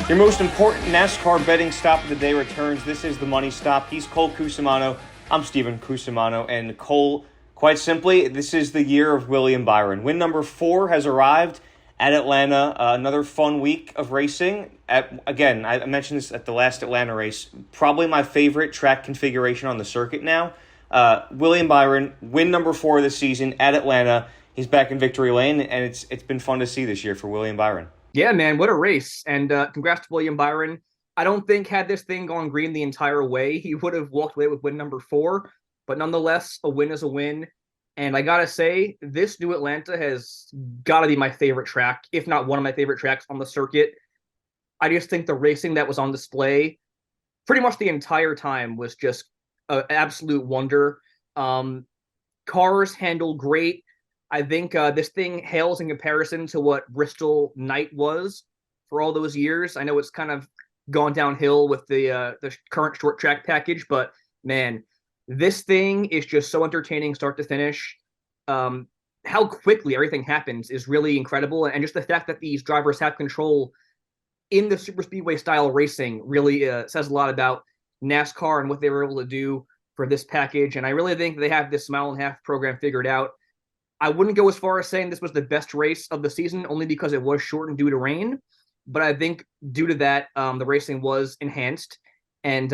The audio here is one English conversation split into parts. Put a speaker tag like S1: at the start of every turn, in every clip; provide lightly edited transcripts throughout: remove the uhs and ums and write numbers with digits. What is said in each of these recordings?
S1: Your most important NASCAR betting stop of the day returns. This is the Money Stop. He's Cole Cusumano. I'm Steven Cusumano. And Cole, quite simply, this is the year of William Byron. Win number 4 has arrived at Atlanta. Another fun week of racing. Again, I mentioned this at the last Atlanta race. Probably my favorite track configuration on the circuit now. William Byron, win number 4 this season at Atlanta. He's back in victory lane, and it's been fun to see this year for William Byron.
S2: Yeah, man, what a race. And congrats to William Byron. I don't think had this thing gone green the entire way, he would have walked away with win number 4. But nonetheless, a win is a win. And I got to say, this new Atlanta has got to be my favorite track, if not one of my favorite tracks on the circuit. I just think the racing that was on display pretty much the entire time was just an absolute wonder. Cars handled great. I think this thing hails in comparison to what Bristol Night was for all those years. I know it's kind of gone downhill with the current short track package, but man, this thing is just so entertaining start to finish. How quickly everything happens is really incredible, and just the fact that these drivers have control in the super speedway style racing really says a lot about NASCAR and what they were able to do for this package. And I really think they have this mile and a half program figured out. I wouldn't go as far as saying this was the best race of the season, only because it was shortened due to rain. But I think due to that, the racing was enhanced. And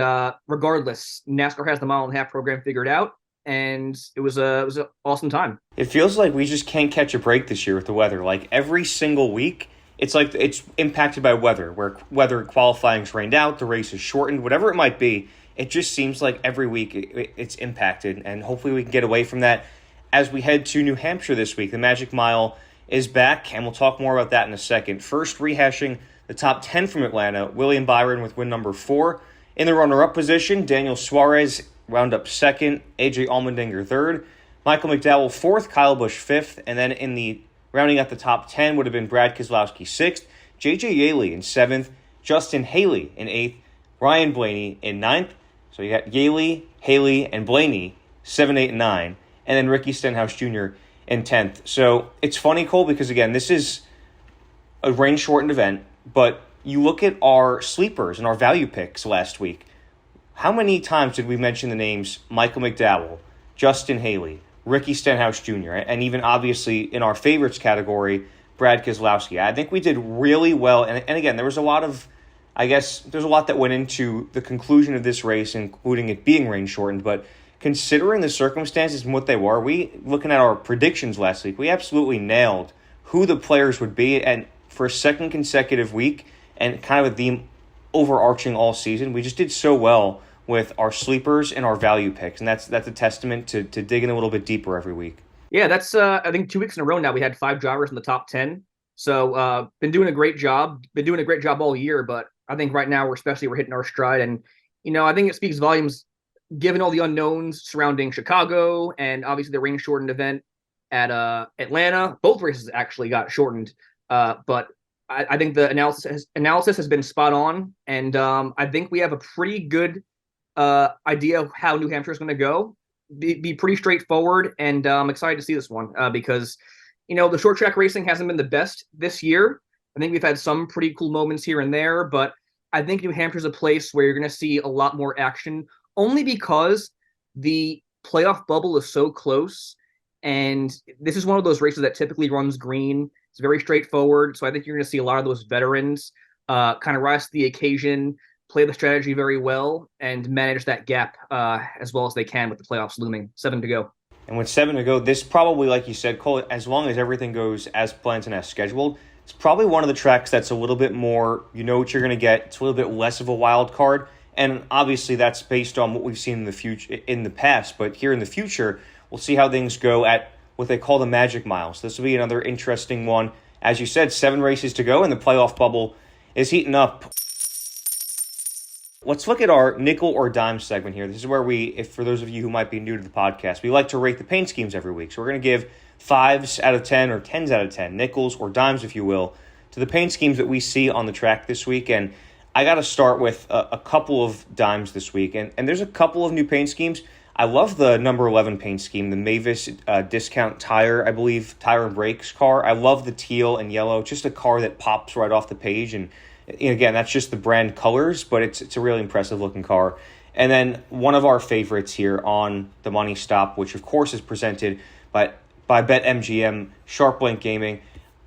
S2: regardless, NASCAR has the mile and a half program figured out, and it was an awesome time.
S1: It feels like we just can't catch a break this year with the weather. Like every single week, it's like it's impacted by weather, where weather qualifying's rained out, the race is shortened, whatever it might be. It just seems like every week it's impacted, and hopefully we can get away from that. As we head to New Hampshire this week, the Magic Mile is back, and we'll talk more about that in a second. First, rehashing the top 10 from Atlanta, William Byron with win number 4. In the runner-up position, Daniel Suarez wound up 2nd, A.J. Allmendinger 3rd, Michael McDowell 4th, Kyle Busch 5th, and then in the rounding out the top 10 would have been Brad Keselowski 6th, J.J. Yeley in 7th, Justin Haley in 8th, Ryan Blaney in 9th. So you got Yeley, Haley, and Blaney, 7, 8, and 9. And then Ricky Stenhouse Jr. in 10th. So it's funny, Cole, because, again, this is a rain-shortened event, but you look at our sleepers and our value picks last week. How many times did we mention the names Michael McDowell, Justin Haley, Ricky Stenhouse Jr., and even, obviously, in our favorites category, Brad Keselowski? I think we did really well. And again, there was a lot of, there's a lot that went into the conclusion of this race, including it being rain-shortened, but considering the circumstances and what they were, looking at our predictions last week, we absolutely nailed who the players would be. And for a second consecutive week and kind of a theme overarching all season, we just did so well with our sleepers and our value picks. And that's a testament to digging a little bit deeper every week.
S2: Yeah, that's I think 2 weeks in a row now we had 5 drivers in the top 10. So been doing a great job. Been doing a great job all year, but I think right now we're hitting our stride. And, I think it speaks volumes given all the unknowns surrounding Chicago and obviously the rain-shortened event at Atlanta. Both races actually got shortened, but I think the analysis has been spot on, and I think we have a pretty good idea of how New Hampshire is going to go. Be pretty straightforward, and I'm excited to see this one because, the short track racing hasn't been the best this year. I think we've had some pretty cool moments here and there, but I think New Hampshire is a place where you're going to see a lot more action, only because the playoff bubble is so close, and this is one of those races that typically runs green. It's very straightforward, so I think you're going to see a lot of those veterans kind of rise to the occasion, play the strategy very well, and manage that gap as well as they can with the playoffs looming. 7 to go.
S1: And with 7 to go, this probably, like you said, Cole, as long as everything goes as planned and as scheduled, it's probably one of the tracks that's a little bit more, you know what you're going to get. It's a little bit less of a wild card. And obviously that's based on what we've seen in the past. But here in the future, we'll see how things go at what they call the Magic Mile. So this will be another interesting one. As you said, 7 races to go, and the playoff bubble is heating up. Let's look at our nickel or dime segment here. This is where for those of you who might be new to the podcast, we like to rate the paint schemes every week. So we're going to give 5s out of 10 or 10s out of 10, nickels or dimes, if you will, to the paint schemes that we see on the track this week. And I got to start with a couple of dimes this week. And there's a couple of new paint schemes. I love the number 11 paint scheme, the Mavis Discount Tire, I believe, Tire and Brakes car. I love the teal and yellow, just a car that pops right off the page and Again, that's just the brand colors, but it's a really impressive looking car. And then one of our favorites here on the Money Stop, which of course is presented by BetMGM, SharpLink Gaming.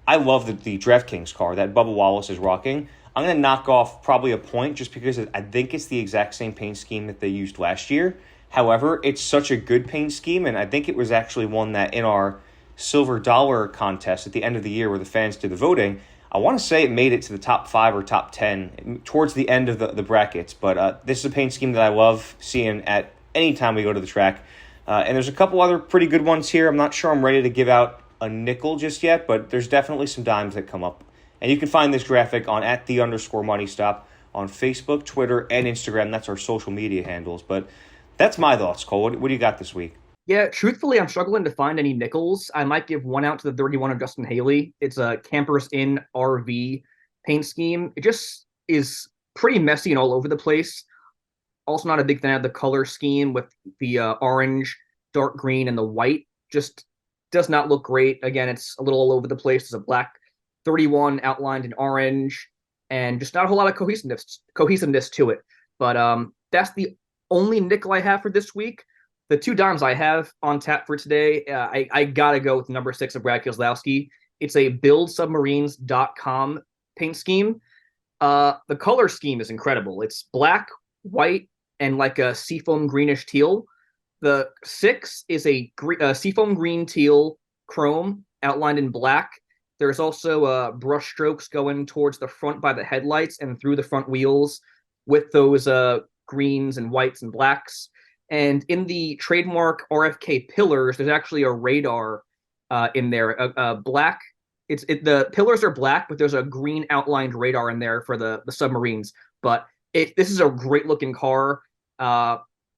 S1: I love the DraftKings car that Bubba Wallace is rocking. I'm going to knock off probably a point just because I think it's the exact same paint scheme that they used last year. However, it's such a good paint scheme, and I think it was actually one that in our Silver Dollar contest at the end of the year where the fans did the voting, I want to say it made it to the top 5 or top 10 towards the end of the brackets. But this is a paint scheme that I love seeing at any time we go to the track. And there's a couple other pretty good ones here. I'm not sure I'm ready to give out a nickel just yet, but there's definitely some dimes that come up. And you can find this graphic on @the_MoneyStop on Facebook, Twitter, and Instagram. That's our social media handles. But that's my thoughts, Cole. What do you got this week?
S2: Yeah, truthfully, I'm struggling to find any nickels. I might give one out to the 31 of Justin Haley. It's a Campers Inn RV paint scheme. It just is pretty messy and all over the place. Also not a big fan of the color scheme with the orange, dark green, and the white. Just does not look great. Again, it's a little all over the place. There's a black 31 outlined in orange, and just not a whole lot of cohesiveness to it. But that's the only nickel I have for this week. The 2 dimes I have on tap for today, I got to go with number 6 of Brad Keselowski. It's a buildsubmarines.com paint scheme. The color scheme is incredible. It's black, white, and like a seafoam greenish teal. The 6 is a seafoam green teal chrome outlined in black. There's also brush strokes going towards the front by the headlights and through the front wheels with those greens and whites and blacks. And in the trademark RFK pillars, there's actually a radar in there. Black. The pillars are black, but there's a green outlined radar in there for the submarines. But this is a great looking car.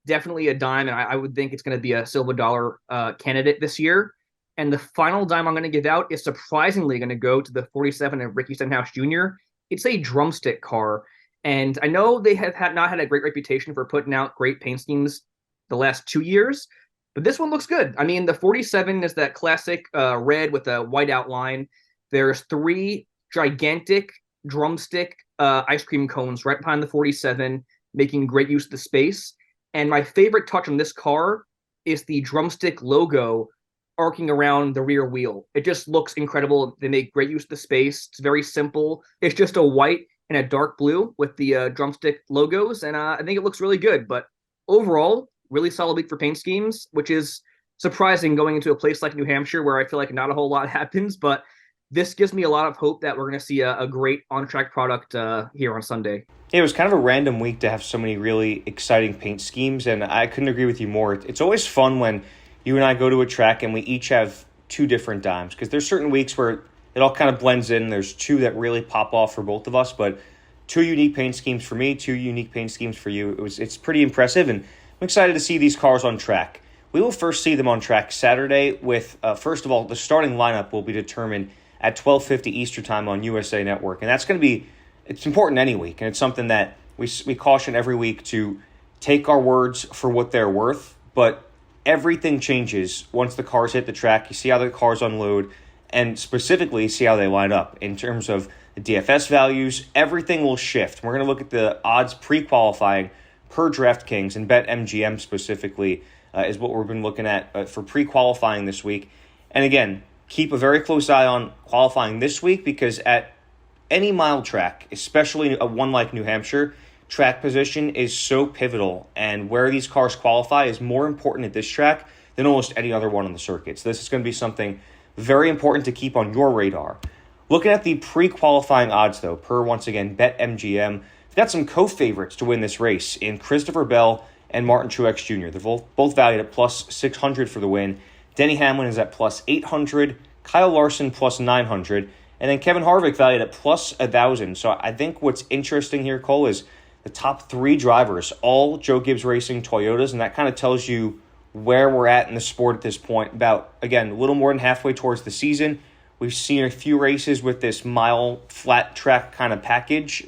S2: Definitely a dime, and I would think it's going to be a Silver Dollar candidate this year. And the final dime I'm going to give out is surprisingly going to go to the 47 of Ricky Stenhouse Jr. It's a drumstick car. And I know they have not had a great reputation for putting out great paint schemes the last 2 years, but this one looks good. I mean, the 47 is that classic red with a white outline. There's 3 gigantic drumstick ice cream cones right behind the 47, making great use of the space. And my favorite touch on this car is the drumstick logo arcing around the rear wheel. It just looks incredible. They make great use of the space. It's very simple. It's just a white and a dark blue with the drumstick logos, and I think it looks really good. But overall, really solid week for paint schemes, which is surprising going into a place like New Hampshire where I feel like not a whole lot happens, but this gives me a lot of hope that we're going to see a great on-track product here on Sunday.
S1: It was kind of a random week to have so many really exciting paint schemes, and I couldn't agree with you more. It's always fun when you and I go to a track and we each have 2 different dimes, because there's certain weeks where it all kind of blends in. There's 2 that really pop off for both of us, but 2 unique paint schemes for me, 2 unique paint schemes for you. It's pretty impressive, and I'm excited to see these cars on track. We will first see them on track Saturday with, first of all, the starting lineup will be determined at 12:50 Eastern Time on USA Network. And that's going to be, it's important any week. And it's something that we caution every week to take our words for what they're worth. But everything changes once the cars hit the track. You see how the cars unload and specifically see how they line up in terms of the DFS values. Everything will shift. We're going to look at the odds pre-qualifying per DraftKings, and BetMGM specifically is what we've been looking at for pre-qualifying this week. And again, keep a very close eye on qualifying this week, because at any mile track, especially one like New Hampshire, track position is so pivotal, and where these cars qualify is more important at this track than almost any other one on the circuit. So this is going to be something very important to keep on your radar. Looking at the pre-qualifying odds, though, per, once again, BetMGM, we've got some co-favorites to win this race in Christopher Bell and Martin Truex Jr. They're both valued at plus 600 for the win. Denny Hamlin is at plus 800, Kyle Larson plus 900, and then Kevin Harvick valued at plus 1,000. So I think what's interesting here, Cole, is the top 3 drivers, all Joe Gibbs Racing Toyotas, and that kind of tells you where we're at in the sport at this point. About, again, a little more than halfway towards the season. We've seen a few races with this mile flat track kind of package,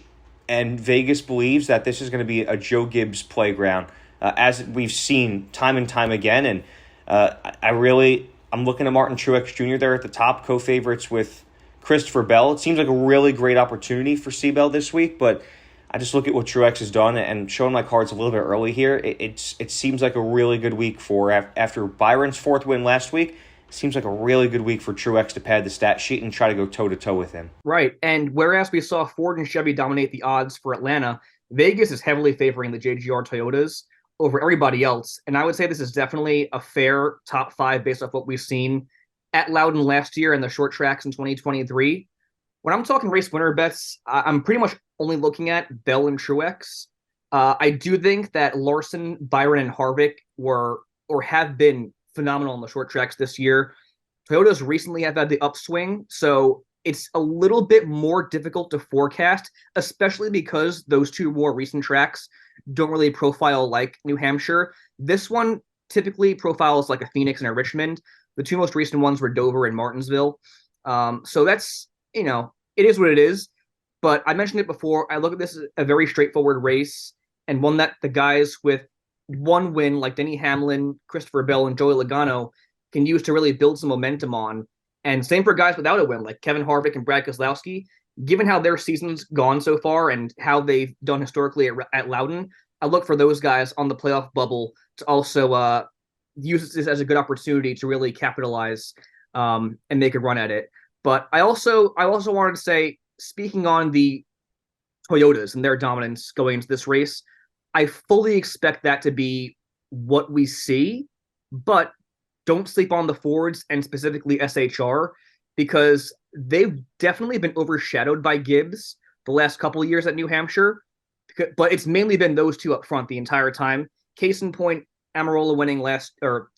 S1: and Vegas believes that this is going to be a Joe Gibbs playground, as we've seen time and time again. And I'm looking at Martin Truex Jr. there at the top, co-favorites with Christopher Bell. It seems like a really great opportunity for C-Bell this week, but I just look at what Truex has done and showing my cards a little bit early here. It seems like a really good week after Byron's fourth win last week. It seems like a really good week for Truex to pad the stat sheet and try to go toe-to-toe with him.
S2: Right, and whereas we saw Ford and Chevy dominate the odds for Atlanta, Vegas is heavily favoring the JGR Toyotas over everybody else, and I would say this is definitely a fair top 5 based off what we've seen at Loudon last year and the short tracks in 2023. When I'm talking race winner bets, I'm pretty much only looking at Bell and Truex. I do think that Larson, Byron, and Harvick have been phenomenal on the short tracks this year. Toyotas recently have had the upswing, so it's a little bit more difficult to forecast, especially because those two more recent tracks don't really profile like New Hampshire. This one typically profiles like a Phoenix and a Richmond. The two most recent ones were Dover and Martinsville. So that's, it is what it is. But I mentioned it before. I look at this as a very straightforward race and one that the guys with one win like Denny Hamlin, Christopher Bell, and Joey Logano can use to really build some momentum on. And same for guys without a win like Kevin Harvick and Brad Keselowski. Given how their season's gone so far and how they've done historically at Loudon, I look for those guys on the playoff bubble to also use this as a good opportunity to really capitalize and make a run at it. But I also wanted to say, speaking on the Toyotas and their dominance going into this race, I fully expect that to be what we see, but don't sleep on the Fords and specifically SHR, because they've definitely been overshadowed by Gibbs the last couple of years at New Hampshire, but it's mainly been those two up front the entire time. Case in point, Amarola winning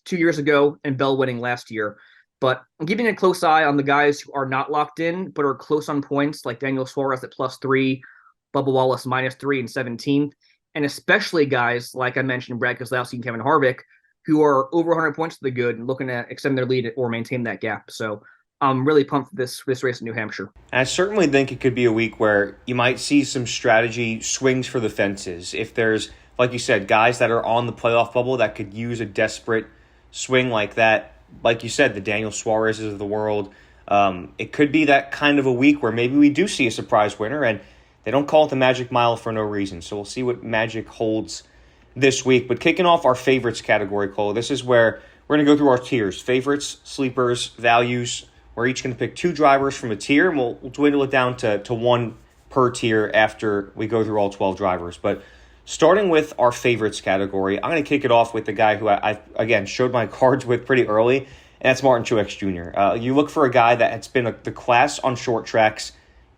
S2: 2 years ago and Bell winning last year. But I'm keeping a close eye on the guys who are not locked in, but are close on points, like Daniel Suarez at +3, Bubba Wallace -3 and 17th, and especially guys, like I mentioned, Brad Keselowski and Kevin Harvick, who are over 100 points to the good and looking to extend their lead or maintain that gap. So I'm really pumped for this race in New Hampshire.
S1: And I certainly think it could be a week where you might see some strategy swings for the fences. If there's, like you said, guys that are on the playoff bubble that could use a desperate swing like that, like you said, the Daniel Suarez's of the world, it could be that kind of a week where maybe we do see a surprise winner, and they don't call it the Magic Mile for no reason. So we'll see what magic holds this week. But kicking off our favorites category, Cole, this is where we're going to go through our tiers: favorites, sleepers, values. We're each going to pick 2 drivers from a tier, and we'll dwindle it down to 1 per tier after we go through all 12 drivers. But starting with our favorites category, I'm going to kick it off with the guy who I again, showed my cards with pretty early, and that's Martin Truex Jr. You look for a guy that has been the class on short tracks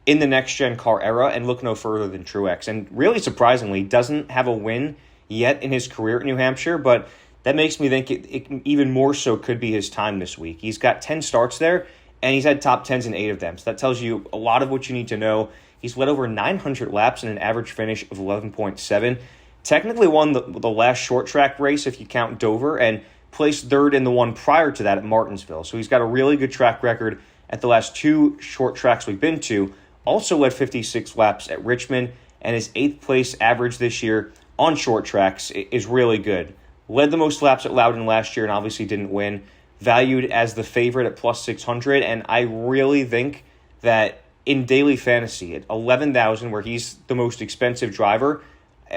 S1: in the next-gen car era, and look no further than Truex. And really surprisingly, doesn't have a win yet in his career at New Hampshire, but that makes me think it even more so could be his time this week. He's got 10 starts there, and he's had top 10s in 8 of them. So that tells you a lot of what you need to know. He's led over 900 laps and an average finish of 11.7. Technically won the last short track race if you count Dover, and placed 3rd in the one prior to that at Martinsville. So he's got a really good track record at the last 2 short tracks we've been to. Also led 56 laps at Richmond, and his 8th place average this year on short tracks is really good. Led the most laps at Loudon last year and obviously didn't win. Valued as the favorite at +600, and I really think that in daily fantasy at 11,000, where he's the most expensive driver,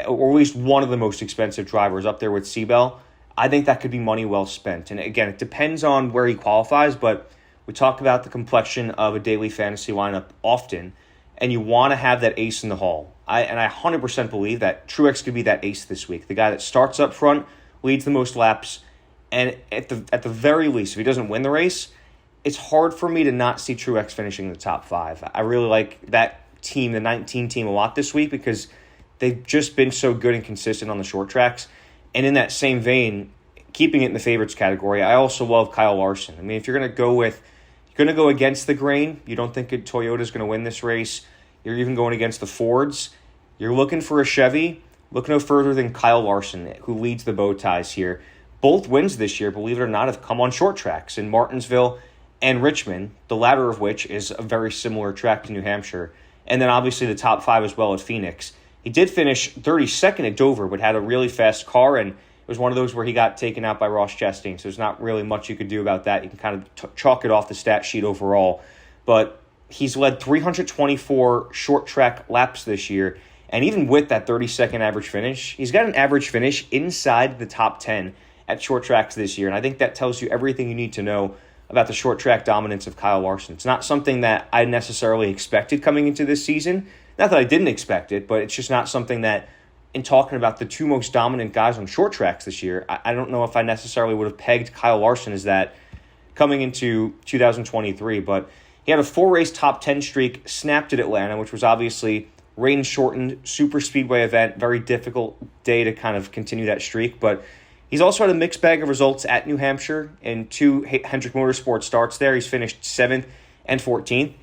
S1: or at least one of the most expensive drivers up there with C-Bell, I think that could be money well spent. And again, it depends on where he qualifies, but we talk about the complexion of a daily fantasy lineup often, and you want to have that ace in the hole. I 100% believe that Truex could be that ace this week, the guy that starts up front, leads the most laps, and at the very least, if he doesn't win the race, it's hard for me to not see Truex finishing in the top 5. I really like that team, the 19 team, a lot this week because they've just been so good and consistent on the short tracks. And in that same vein, keeping it in the favorites category, I also love Kyle Larson. I mean, if you're going to go against the grain, you don't think Toyota's going to win this race, you're even going against the Fords, you're looking for a Chevy, look no further than Kyle Larson, who leads the bow ties here. Both wins this year, believe it or not, have come on short tracks in Martinsville and Richmond, the latter of which is a very similar track to New Hampshire. And then obviously the top 5 as well at Phoenix. He did finish 32nd at Dover, but had a really fast car, and it was one of those where he got taken out by Ross Chastain, so there's not really much you could do about that. You can kind of chalk it off the stat sheet overall. But he's led 324 short track laps this year. And even with that 30-second average finish, he's got an average finish inside the top 10 at short tracks this year. And I think that tells you everything you need to know about the short track dominance of Kyle Larson. It's not something that I necessarily expected coming into this season. Not that I didn't expect it, but it's just not something that, in talking about the two most dominant guys on short tracks this year, I don't know if I necessarily would have pegged Kyle Larson as that coming into 2023. But he had a 4-race top 10 streak, snapped at Atlanta, which was obviously rain-shortened, super speedway event, very difficult day to kind of continue that streak. But he's also had a mixed bag of results at New Hampshire in 2 Hendrick Motorsports starts there. He's finished 7th and 14th.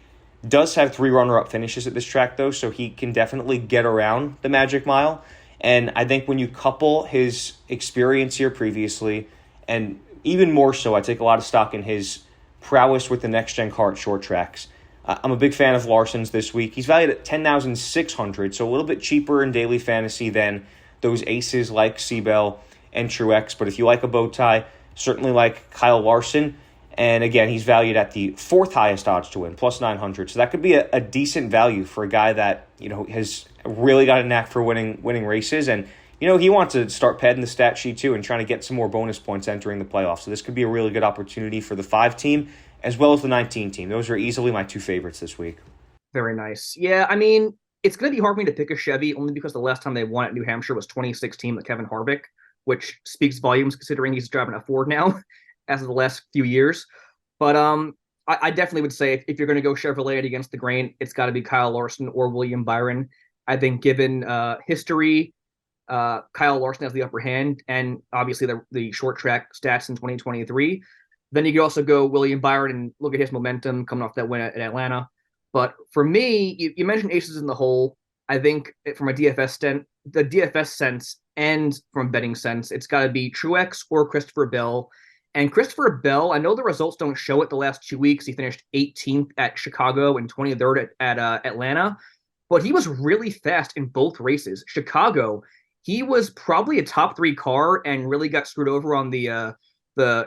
S1: Does have 3 runner-up finishes at this track, though, so he can definitely get around the Magic Mile. And I think when you couple his experience here previously, and even more so, I take a lot of stock in his prowess with the next-gen car at short tracks. I'm a big fan of Larson's this week. He's valued at $10,600, so a little bit cheaper in daily fantasy than those aces like Seabell and Truex. But if you like a bow tie, certainly like Kyle Larson. And again, he's valued at the 4th highest odds to win, plus 900. So that could be a decent value for a guy that, has really got a knack for winning races. And, he wants to start padding the stat sheet too and trying to get some more bonus points entering the playoffs. So this could be a really good opportunity for the 5 team as well as the 19 team. Those are easily my 2 favorites this week.
S2: Very nice. Yeah, it's going to be hard for me to pick a Chevy only because the last time they won at New Hampshire was 2016 with Kevin Harvick, which speaks volumes considering he's driving a Ford now as of the last few years. But I definitely would say if you're going to go Chevrolet against the grain, it's got to be Kyle Larson or William Byron. I think given history, Kyle Larson has the upper hand, and obviously the short track stats in 2023. Then you could also go William Byron and look at his momentum coming off that win at Atlanta. But for me, you mentioned aces in the hole. I think from a the DFS sense and from a betting sense, it's got to be Truex or Christopher Bell. And Christopher Bell, I know the results don't show it the last 2 weeks. He finished 18th at Chicago and 23rd at Atlanta. But he was really fast in both races. Chicago, he was probably a top 3 car and really got screwed over on the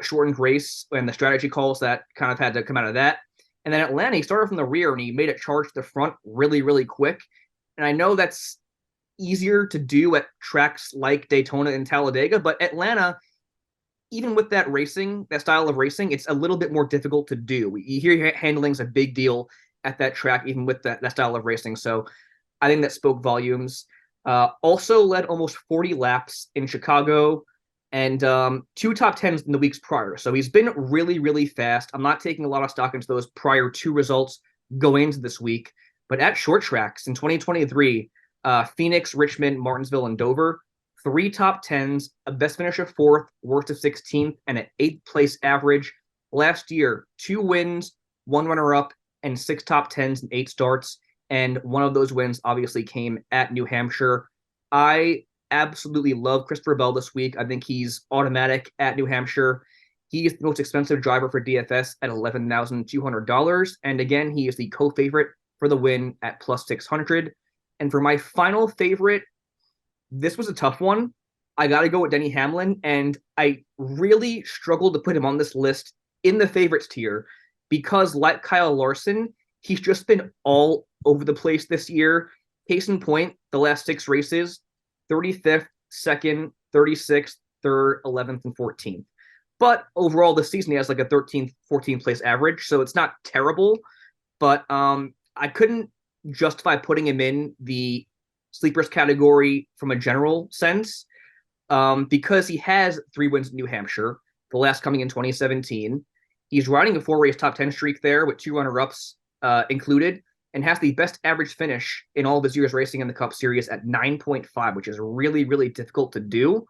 S2: shortened race and the strategy calls that kind of had to come out of that. And then Atlanta, he started from the rear and he made it charge to the front really, really quick. And I know that's easier to do at tracks like Daytona and Talladega, but Atlanta, even with that style of racing, it's a little bit more difficult to do. You hear handling's a big deal at that track, even with that style of racing. So I think that spoke volumes. Also led almost 40 laps in Chicago and 2 top 10s in the weeks prior. So he's been really, really fast. I'm not taking a lot of stock into those prior 2 results going into this week. But at short tracks in 2023, Phoenix, Richmond, Martinsville, and Dover, 3 top 10s, a best finish of 4th, worst of 16th, and an 8th place average. Last year, 2 wins, 1 runner-up, and 6 top 10s and 8 starts. And one of those wins obviously came at New Hampshire. I absolutely love Christopher Bell this week. I think he's automatic at New Hampshire. He is the most expensive driver for DFS at $11,200. And again, he is the co-favorite for the win at plus 600. And for my final favorite, this was a tough one. I got to go with Denny Hamlin. And I really struggled to put him on this list in the favorites tier because, like Kyle Larson, he's just been all over the place this year. Case in point, the last 6 races, 35th, 2nd, 36th, 3rd, 11th, and 14th. But overall, this season, he has like a 13th, 14th place average, so it's not terrible. But I couldn't justify putting him in the sleepers category from a general sense because he has 3 wins in New Hampshire, the last coming in 2017. He's riding a 4-race top 10 streak there with 2 runner-ups included, and has the best average finish in all of his years racing in the Cup Series at 9.5, which is really, really difficult to do.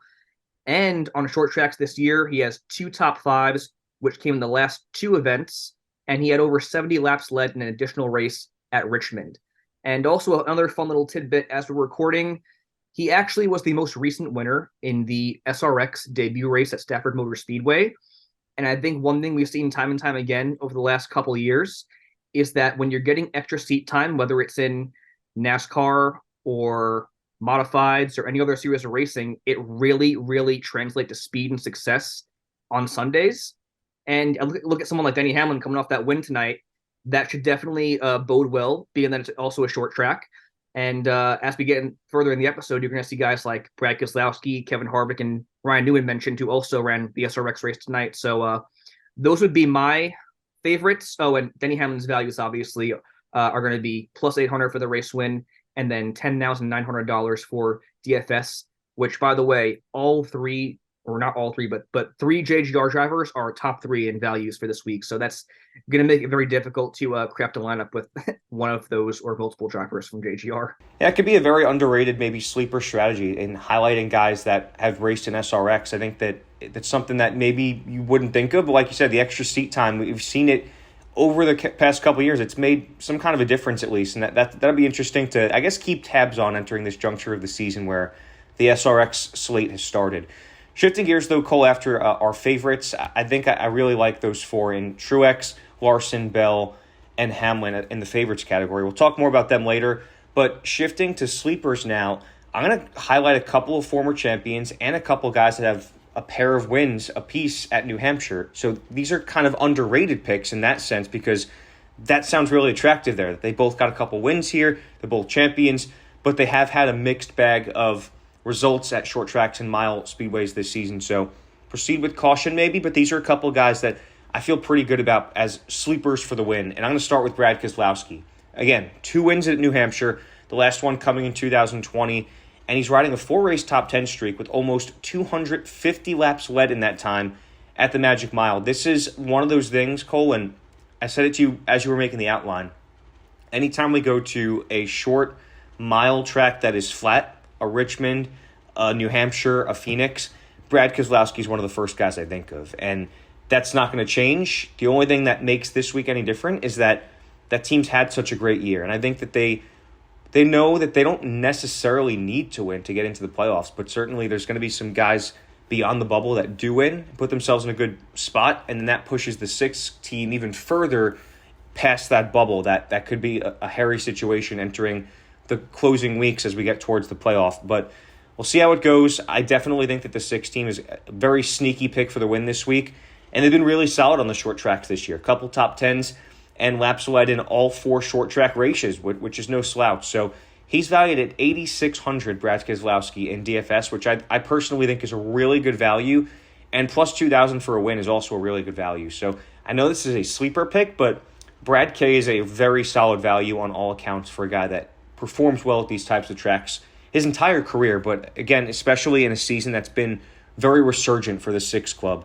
S2: And on short tracks this year, he has 2 top 5s, which came in the last 2 events, and he had over 70 laps led in an additional race at Richmond. And also another fun little tidbit as we're recording, he actually was the most recent winner in the SRX debut race at Stafford Motor Speedway. And I think one thing we've seen time and time again over the last couple of years is that when you're getting extra seat time, whether it's in NASCAR or modifieds or any other series of racing, it really, really translates to speed and success on Sundays. And I look at someone like Denny Hamlin coming off that win tonight. that should definitely bode well, being that it's also a short track. And as we get further in the episode, you're going to see guys like Brad Keselowski, Kevin Harvick, and Ryan Newman mentioned, who also ran the SRX race tonight. So those would be my favorites. Oh, and Denny Hamlin's values obviously are going to be plus 800 for the race win, and then $10,900 for DFS. Which, by the way, all three, or not all three, but three JGR drivers are top three in values for this week. So that's going to make it very difficult to craft a lineup with one of those or multiple drivers from JGR.
S1: Yeah, it could be a very underrated, maybe sleeper strategy in highlighting guys that have raced in SRX. I think that that's something that maybe you wouldn't think of, but like you said, the extra seat time, we've seen it over the past couple of years. It's made some kind of a difference at least, and that'll be interesting to, I guess, keep tabs on entering this juncture of the season where the SRX slate has started. Shifting gears, though, Cole, after our favorites, I think I really like those four in Truex, Larson, Bell, and Hamlin in the favorites category. We'll talk more about them later, but shifting to sleepers now, I'm going to highlight a couple of former champions and a couple of guys that have a pair of wins apiece at New Hampshire. So these are kind of underrated picks in that sense because that sounds really attractive there. They both got a couple wins here. They're both champions, but they have had a mixed bag of results at short tracks and mile speedways this season. So proceed with caution maybe, but these are a couple of guys that I feel pretty good about as sleepers for the win. And I'm going to start with Brad Keselowski. Again, 2 wins at New Hampshire, the last one coming in 2020, and he's riding a 4-race top 10 streak with almost 250 laps led in that time at the Magic Mile. This is one of those things, Cole, and I said it to you as you were making the outline. Anytime we go to a short mile track that is flat, a Richmond, a New Hampshire, a Phoenix, Brad Keselowski is one of the first guys I think of. And that's not going to change. The only thing that makes this week any different is that team's had such a great year. And I think that they know that they don't necessarily need to win to get into the playoffs, but certainly there's going to be some guys beyond the bubble that do win, put themselves in a good spot, and then that pushes the 6th team even further past that bubble. That could be a hairy situation entering the closing weeks as we get towards the playoff. But we'll see how it goes. I definitely think that the 6th team is a very sneaky pick for the win this week, and they've been really solid on the short tracks this year. A couple top 10s and laps led in all 4 short track races, which is no slouch. So he's valued at 8,600, Brad Keselowski, in DFS, which I personally think is a really good value, and plus 2,000 for a win is also a really good value. So I know this is a sleeper pick, but Brad K is a very solid value on all accounts for a guy that performs well at these types of tracks his entire career, but again, especially in a season that's been very resurgent for the 6 club.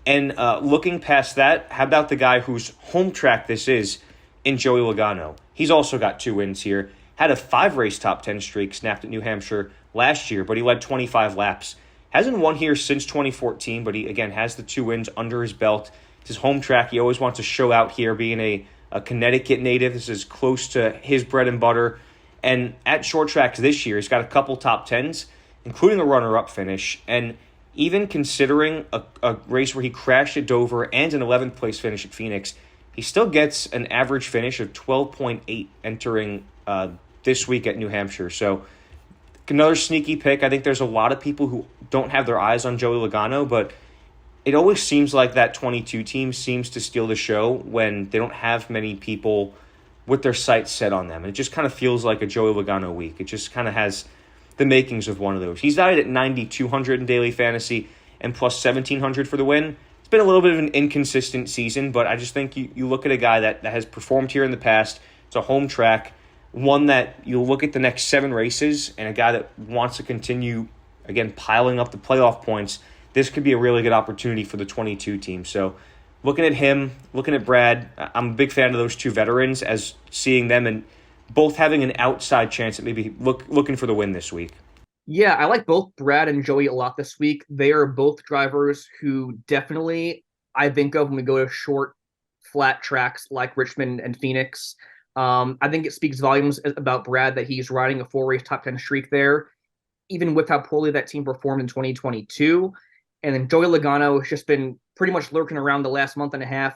S1: And looking past that, how about the guy whose home track this is in Joey Logano? He's also got 2 wins here. Had a 5-race top 10 streak snapped at New Hampshire last year, but he led 25 laps. Hasn't won here since 2014, but he, again, has the 2 wins under his belt. It's his home track. He always wants to show out here, being a Connecticut native. This is close to his bread and butter. And at short tracks this year, he's got a couple top 10s, including a runner-up finish. And even considering a race where he crashed at Dover and an 11th place finish at Phoenix, he still gets an average finish of 12.8 entering this week at New Hampshire. So another sneaky pick. I think there's a lot of people who don't have their eyes on Joey Logano, but it always seems like that 22 team seems to steal the show when they don't have many people with their sights set on them. And it just kind of feels like a Joey Logano week. It just kind of has the makings of one of those. He's valued at 9,200 in daily fantasy and plus 1,700 for the win. It's been a little bit of an inconsistent season, but I just think you look at a guy that has performed here in the past. It's a home track, one that you look at the next 7 races, and a guy that wants to continue, again, piling up the playoff points. This could be a really good opportunity for the 22 team. So looking at him, looking at Brad, I'm a big fan of those 2 veterans, as seeing them and both having an outside chance at maybe looking for the win this week.
S2: Yeah, I like both Brad and Joey a lot this week. They are both drivers who definitely I think of when we go to short, flat tracks like Richmond and Phoenix. I think it speaks volumes about Brad that he's riding a 4-race top 10 streak there, even with how poorly that team performed in 2022. And then Joey Logano has just been pretty much lurking around the last month and a half,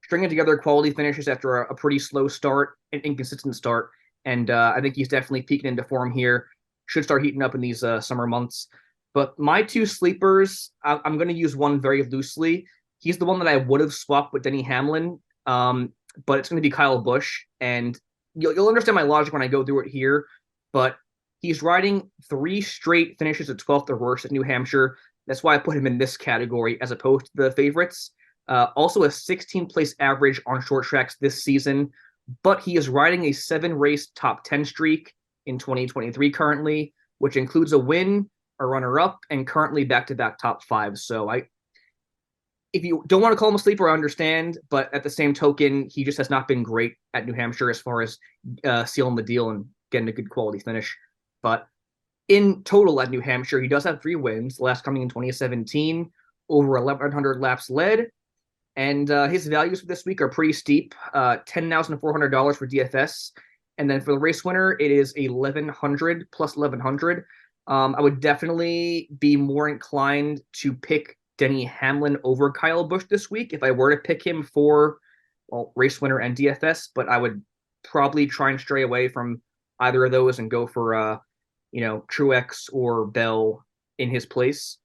S2: stringing together quality finishes after a pretty slow start, an inconsistent start. And I think he's definitely peaking into form here. Should start heating up in these summer months. But my 2 sleepers, I'm going to use one very loosely. He's the one that I would have swapped with Denny Hamlin. but it's going to be Kyle Busch. And you'll understand my logic when I go through it here, but he's riding 3 straight finishes at 12th or worse at New Hampshire. That's why I put him in this category as opposed to the favorites. Also a 16th place average on short tracks this season, but he is riding a 7-race top 10 streak in 2023 currently, which includes a win, a runner-up, and currently back-to-back top 5. So if you don't want to call him a sleeper, I understand, but at the same token, he just has not been great at New Hampshire as far as sealing the deal and getting a good quality finish. But in total at New Hampshire, he does have 3 wins, the last coming in 2017, over 1,100 laps led. And his values for this week are pretty steep, $10,400 for DFS. And then for the race winner, it is 1,100 plus 1,100. I would definitely be more inclined to pick Denny Hamlin over Kyle Busch this week if I were to pick him for race winner and DFS, but I would probably try and stray away from either of those and go for Truex or Bell in his place.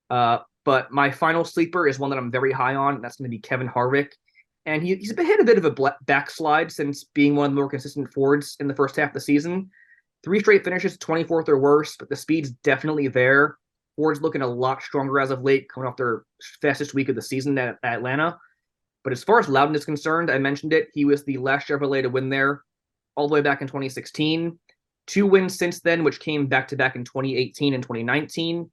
S2: But my final sleeper is one that I'm very high on, and that's going to be Kevin Harvick. And he's had a bit of a backslide since being one of the more consistent Fords in the first half of the season. 3 straight finishes, 24th or worse, but the speed's definitely there. Ford's looking a lot stronger as of late, coming off their fastest week of the season at Atlanta. But as far as Loudon is concerned, I mentioned it, he was the last Chevrolet to win there all the way back in 2016. 2 wins since then, which came back-to-back in 2018 and 2019.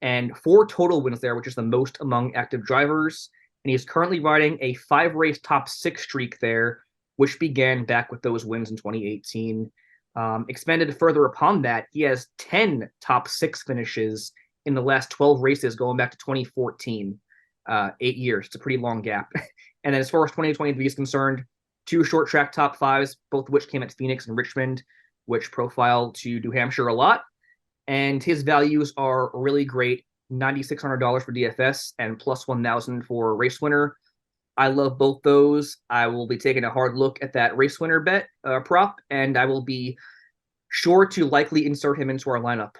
S2: And 4 total wins there, which is the most among active drivers. And he's currently riding a 5-race top 6 streak there, which began back with those wins in 2018. Expanded further upon that, he has 10 top 6 finishes in the last 12 races going back to 2014. 8 years. It's a pretty long gap. And then as far as 2023 is concerned, 2 short track top 5s, both of which came at Phoenix and Richmond, which profile to New Hampshire a lot. And his values are really great. $9,600 for DFS and plus 1,000 for race winner. I love both those. I will be taking a hard look at that race winner bet prop, and I will be sure to likely insert him into our lineup.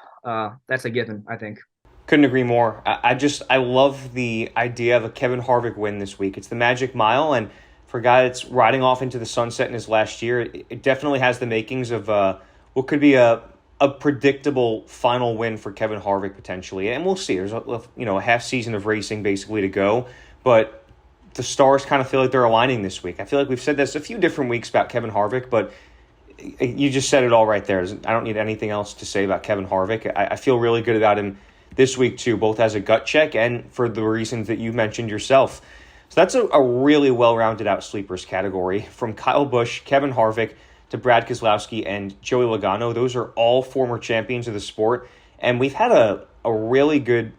S2: That's a given, I think.
S1: Couldn't agree more. I love the idea of a Kevin Harvick win this week. It's the Magic Mile, and for a guy that's riding off into the sunset in his last year, it definitely has the makings of what could be a predictable final win for Kevin Harvick potentially. And we'll see. There's a half season of racing basically to go, but the stars kind of feel like they're aligning this week. I feel like we've said this a few different weeks about Kevin Harvick, but you just said it all right there. I don't need anything else to say about Kevin Harvick. I feel really good about him this week too, both as a gut check and for the reasons that you mentioned yourself. So that's a really well-rounded out sleepers category from Kyle Busch, Kevin Harvick, to Brad Keselowski and Joey Logano. Those are all former champions of the sport. And we've had a really good,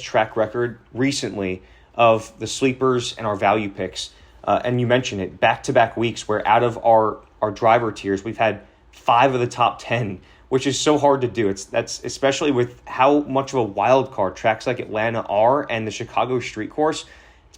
S1: track record recently of the sleepers and our value picks. And you mentioned it, back-to-back weeks where out of our driver tiers, we've had 5 of the top 10, which is so hard to do. That's especially with how much of a wild card tracks like Atlanta are and the Chicago street course.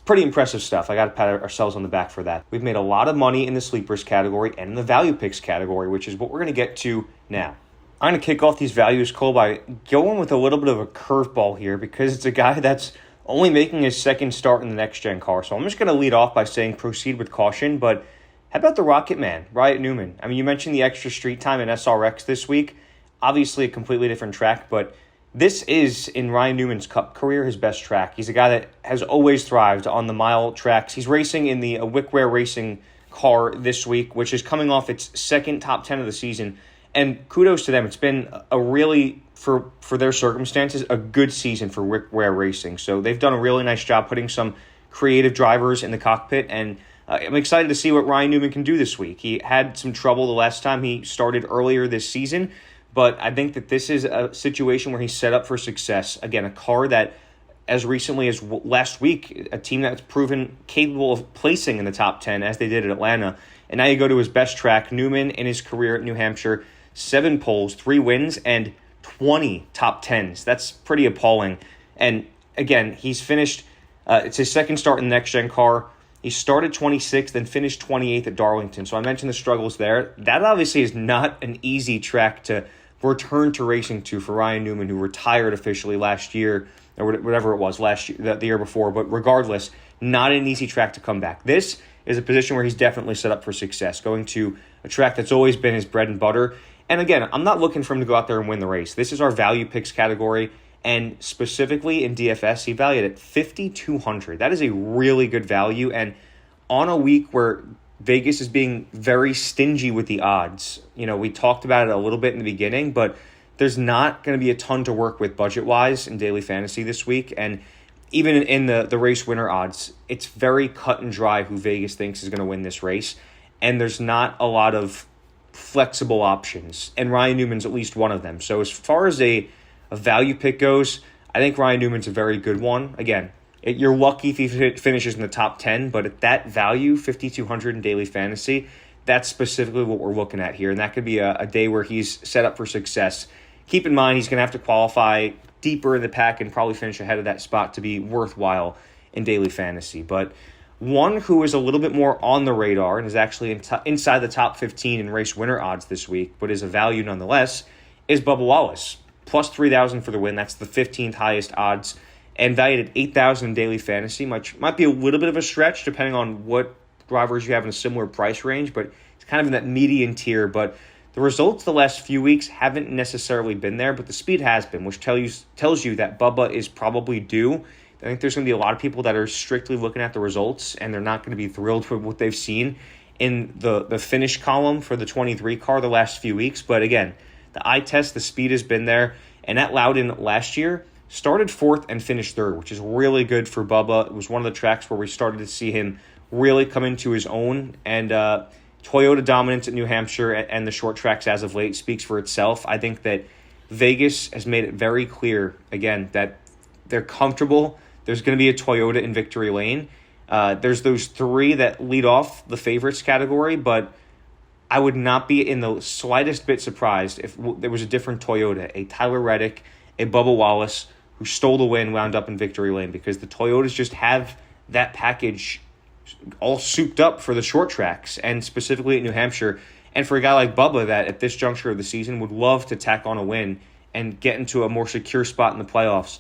S1: Pretty impressive stuff. I got to pat ourselves on the back for that. We've made a lot of money in the sleepers category and in the value picks category, which is what we're going to get to now. I'm going to kick off these values, Cole, by going with a little bit of a curveball here because it's a guy that's only making his second start in the next-gen car. So I'm just going to lead off by saying proceed with caution, but how about the Rocket Man, Wyatt Newman? I mean, you mentioned the extra street time in SRX this week. Obviously a completely different track, but this is, in Ryan Newman's Cup career, his best track. He's a guy that has always thrived on the mile tracks. He's racing in the Wickware Racing car this week, which is coming off its second top 10 of the season. And kudos to them. It's been a really, for their circumstances, a good season for Wickware Racing. So they've done a really nice job putting some creative drivers in the cockpit. And I'm excited to see what Ryan Newman can do this week. He had some trouble the last time he started earlier this season. But I think that this is a situation where he's set up for success. Again, a car that, as recently as last week, a team that's proven capable of placing in the top 10, as they did at Atlanta. And now you go to his best track, Newman in his career at New Hampshire, 7 poles, 3 wins, and 20 top 10s. That's pretty appalling. And again, he's finished, it's his second start in the next-gen car. He started 26th, then finished 28th at Darlington. So I mentioned the struggles there. That obviously is not an easy track to return to racing to for Ryan Newman, who retired officially last year, or whatever it was, last year, the year before. But regardless, not an easy track to come back. This is a position where he's definitely set up for success, going to a track that's always been his bread and butter. And again, I'm not looking for him to go out there and win the race. This is our value picks category, and specifically in DFS, he valued at 5,200. That is a really good value, and on a week where Vegas is being very stingy with the odds. We talked about it a little bit in the beginning, but there's not going to be a ton to work with budget-wise in daily fantasy this week. And even in the race winner odds, it's very cut and dry who Vegas thinks is going to win this race. And there's not a lot of flexible options. And Ryan Newman's at least one of them. So as far as a value pick goes, I think Ryan Newman's a very good one. Again, you're lucky if he finishes in the top 10, but at that value, 5,200 in daily fantasy, that's specifically what we're looking at here. And that could be a day where he's set up for success. Keep in mind, he's going to have to qualify deeper in the pack and probably finish ahead of that spot to be worthwhile in daily fantasy. But one who is a little bit more on the radar and is actually inside the top 15 in race winner odds this week, but is a value nonetheless, is Bubba Wallace. Plus 3,000 for the win. That's the 15th highest odds, and valued at 8,000 in daily fantasy, which might be a little bit of a stretch depending on what drivers you have in a similar price range, but it's kind of in that median tier. But the results the last few weeks haven't necessarily been there, but the speed has been, which tells you that Bubba is probably due. I think there's going to be a lot of people that are strictly looking at the results, and they're not going to be thrilled with what they've seen in the finish column for the 23 car the last few weeks. But again, the eye test, the speed has been there, and at Loudon last year, started fourth and finished third, which is really good for Bubba. It was one of the tracks where we started to see him really come into his own, and Toyota dominance at New Hampshire and the short tracks as of late speaks for itself. I think that Vegas has made it very clear, again, that they're comfortable. There's going to be a Toyota in victory lane. There's those three that lead off the favorites category, but I would not be in the slightest bit surprised if there was a different Toyota, a Tyler Reddick, a Bubba Wallace, who stole the win, wound up in victory lane, because the Toyotas just have that package all souped up for the short tracks, and specifically at New Hampshire. And for a guy like Bubba that at this juncture of the season would love to tack on a win and get into a more secure spot in the playoffs.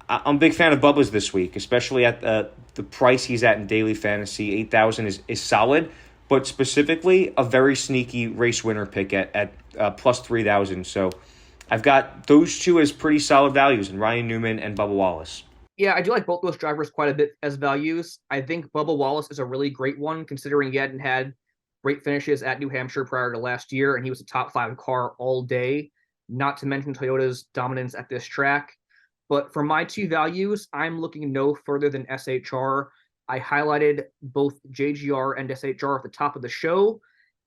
S1: I'm a big fan of Bubba's this week, especially at the price he's at in daily fantasy. 8,000 is solid, but specifically a very sneaky race winner pick at plus 3,000. So I've got those two as pretty solid values in Ryan Newman and Bubba Wallace.
S2: Yeah, I do like both those drivers quite a bit as values. I think Bubba Wallace is a really great one, considering he hadn't had great finishes at New Hampshire prior to last year, and he was a top 5 car all day, not to mention Toyota's dominance at this track. But for my two values, I'm looking no further than SHR. I highlighted both JGR and SHR at the top of the show,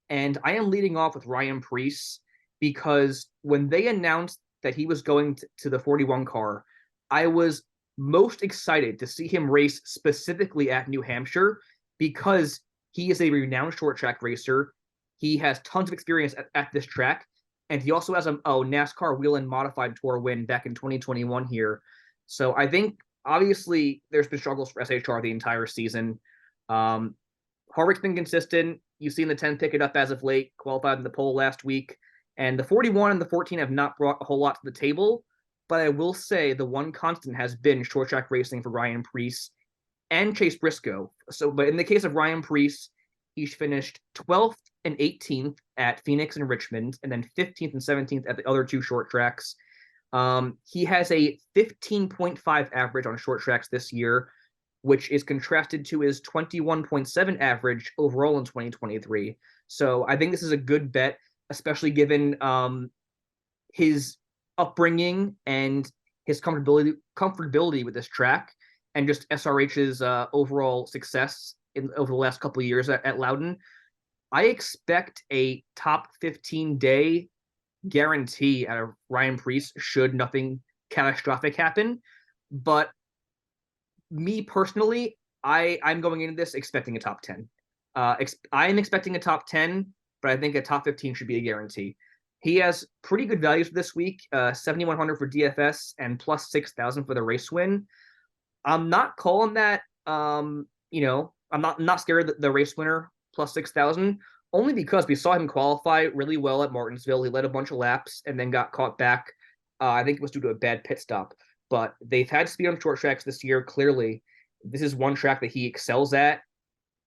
S2: and I am leading off with Ryan Preece, because when they announced that he was going to the 41 car, I was most excited to see him race specifically at New Hampshire, because he is a renowned short track racer. He has tons of experience at this track, and he also has a NASCAR Whelen Modified Tour win back in 2021 here. So I think, obviously, there's been struggles for SHR the entire season. Harvick's been consistent. You've seen the 10 pick it up as of late, qualified in the pole last week. And the 41 and the 14 have not brought a whole lot to the table. But I will say the one constant has been short track racing for Ryan Preece and Chase Briscoe. But in the case of Ryan Preece, he's finished 12th and 18th at Phoenix and Richmond, and then 15th and 17th at the other two short tracks. He has a 15.5 average on short tracks this year, which is contrasted to his 21.7 average overall in 2023. So I think this is a good bet, especially given his upbringing and his comfortability with this track, and just SRH's overall success over the last couple of years at Loudon. I expect a top 15 day guarantee out of Ryan Preece should nothing catastrophic happen. But me personally, I'm going into this expecting a top 10. I'm expecting a top 10, but I think a top 15 should be a guarantee. He has pretty good values for this week, 7,100 for DFS and plus 6,000 for the race win. I'm not calling that, I'm not scared of the race winner plus 6,000, only because we saw him qualify really well at Martinsville. He led a bunch of laps and then got caught back. I think it was due to a bad pit stop. But they've had speed on short tracks this year, clearly. This is one track that he excels at.